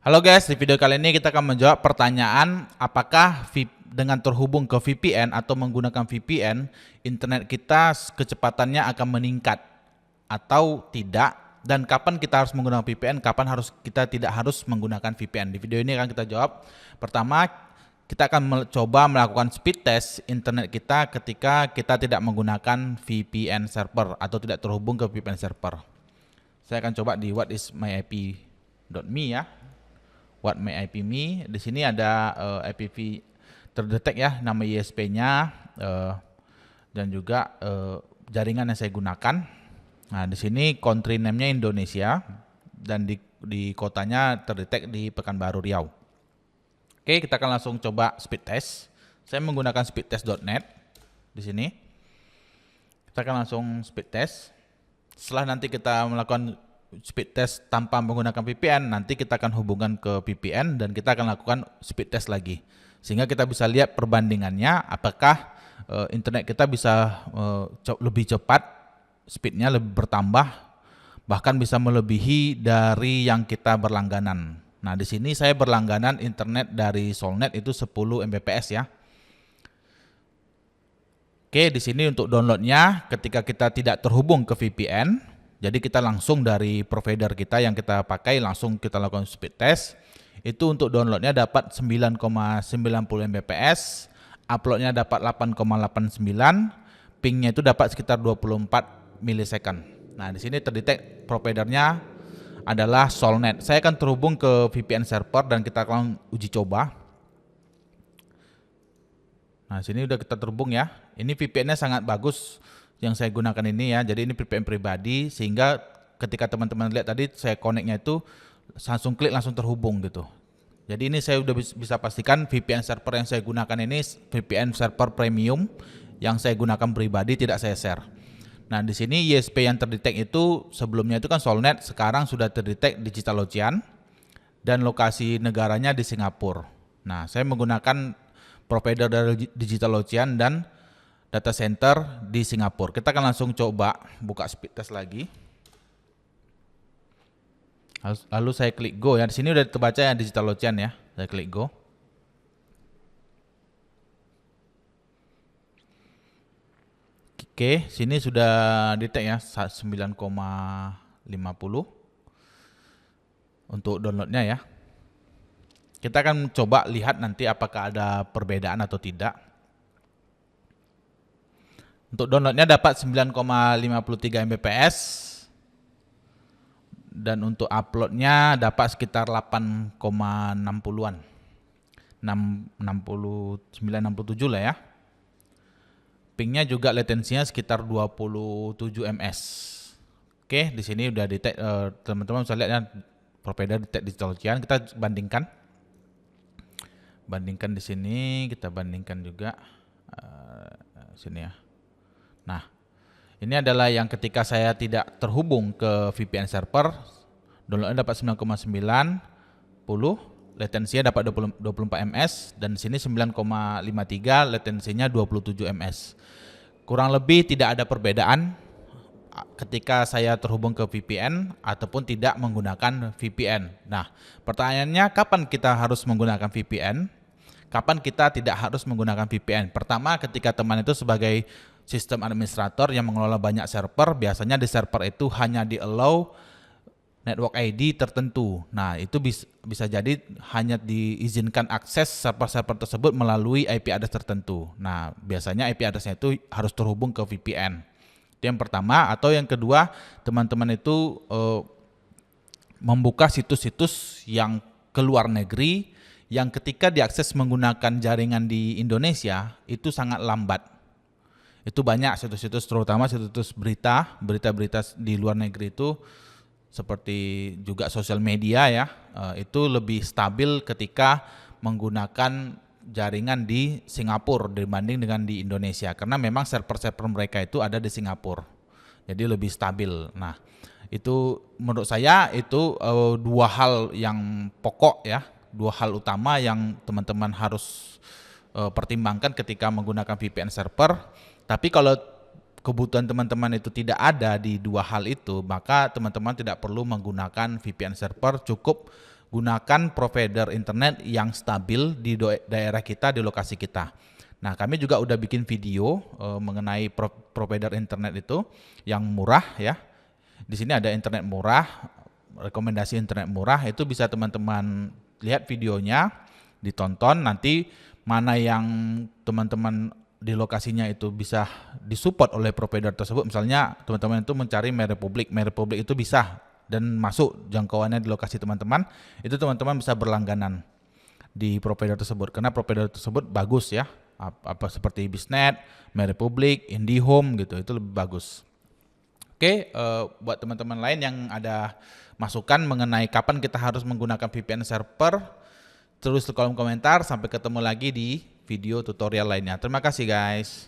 Halo guys, di video kali ini kita akan menjawab pertanyaan apakah dengan terhubung ke VPN atau menggunakan VPN, internet kita kecepatannya akan meningkat atau tidak, dan kapan kita harus menggunakan VPN, kapan kita tidak harus menggunakan VPN. Di video ini akan kita jawab. Pertama, kita akan coba melakukan speed test internet kita ketika kita tidak menggunakan VPN server atau tidak terhubung ke VPN server. Saya akan coba di whatismyip.me ya. Whatmyip.me, di sini ada IPv terdetek ya, nama ISP-nya dan juga jaringan yang saya gunakan. Nah, di sini country name-nya Indonesia dan di kotanya terdetek di Pekanbaru Riau. Oke, kita akan langsung coba speed test. Saya menggunakan speedtest.net di sini. Kita akan langsung speed test. Setelah nanti kita melakukan speed test tanpa menggunakan VPN, nanti kita akan hubungkan ke VPN dan kita akan lakukan speed test lagi, sehingga kita bisa lihat perbandingannya apakah internet kita bisa lebih cepat, speednya lebih bertambah, bahkan bisa melebihi dari yang kita berlangganan. Nah, di sini saya berlangganan internet dari Solnet itu 10 Mbps ya. Oke, di sini untuk downloadnya ketika kita tidak terhubung ke VPN, jadi kita langsung dari provider kita yang kita pakai, langsung kita lakukan speed test. Itu untuk downloadnya dapat 9,90 Mbps, uploadnya dapat 8,89, pingnya itu dapat sekitar 24 milisecond. Nah, di sini terdetek providernya adalah Solnet. Saya akan terhubung ke VPN server dan kita akan uji coba. Nah, sini udah kita terhubung ya. Ini VPN-nya sangat bagus yang saya gunakan ini ya. Jadi ini VPN pribadi, sehingga ketika teman-teman lihat tadi saya connect-nya itu langsung klik langsung terhubung gitu. Jadi ini saya udah bisa pastikan VPN server yang saya gunakan ini VPN server premium yang saya gunakan pribadi, tidak saya share. Nah, di sini ISP yang terdetek itu sebelumnya itu kan Solnet, sekarang sudah terdetek Digital Ocean dan lokasi negaranya di Singapura. Nah, saya menggunakan provider dari Digital Ocean dan data center di Singapura. Kita akan langsung coba buka speed test lagi. Lalu saya klik go ya. Di sini udah terbaca ya Digital Ocean ya. Saya klik go. Oke, sini sudah detect ya 9,50 untuk downloadnya ya. Kita akan coba lihat nanti apakah ada perbedaan atau tidak. Untuk downloadnya dapat 9,53 Mbps dan untuk uploadnya dapat sekitar 8,60-an, 967 lah ya. Pingnya juga latensinya sekitar 27 ms. Oke, di sini udah detect, teman-teman bisa lihat ya provider detect Digital Ocean. Kita bandingkan di sini, kita bandingkan juga sini ya. Nah, ini adalah yang ketika saya tidak terhubung ke VPN server, downloadnya dapat 9,90, latensinya dapat 24 ms, dan sini 9,53, latensinya 27 ms. Kurang lebih tidak ada perbedaan ketika saya terhubung ke VPN ataupun tidak menggunakan VPN. Nah, pertanyaannya kapan kita harus menggunakan VPN? Kapan kita tidak harus menggunakan VPN? Pertama, ketika teman itu sebagai sistem administrator yang mengelola banyak server, biasanya di server itu hanya di-allow network ID tertentu. Nah, itu bisa jadi hanya diizinkan akses server-server tersebut melalui IP address tertentu. Nah, biasanya IP address-nya itu harus terhubung ke VPN. Itu yang pertama. Atau yang kedua, teman-teman itu membuka situs-situs yang ke luar negeri yang ketika diakses menggunakan jaringan di Indonesia itu sangat lambat. Itu banyak situs-situs, terutama situs berita di luar negeri itu seperti juga sosial media ya, itu lebih stabil ketika menggunakan jaringan di Singapura dibanding dengan di Indonesia, karena memang server-server mereka itu ada di Singapura, jadi lebih stabil. Nah, itu menurut saya itu dua hal yang pokok ya, dua hal utama yang teman-teman harus pertimbangkan ketika menggunakan VPN server. Tapi kalau kebutuhan teman-teman itu tidak ada di dua hal itu, maka teman-teman tidak perlu menggunakan VPN server, cukup gunakan provider internet yang stabil di daerah kita, di lokasi kita. Nah, kami juga udah bikin video mengenai provider internet itu yang murah ya. Di sini ada internet murah, rekomendasi internet murah, itu bisa teman-teman lihat videonya, ditonton, nanti mana yang teman-teman di lokasinya itu bisa disupport oleh provider tersebut. Misalnya teman-teman itu mencari MyRepublik itu bisa dan masuk jangkauannya di lokasi teman-teman, itu teman-teman bisa berlangganan di provider tersebut karena provider tersebut bagus ya. Apa seperti Bisnet, MyRepublik, IndiHome gitu, itu lebih bagus. Oke, buat teman-teman lain yang ada masukan mengenai kapan kita harus menggunakan VPN server, tulis di kolom komentar. Sampai ketemu lagi di video tutorial lainnya. Terima kasih guys.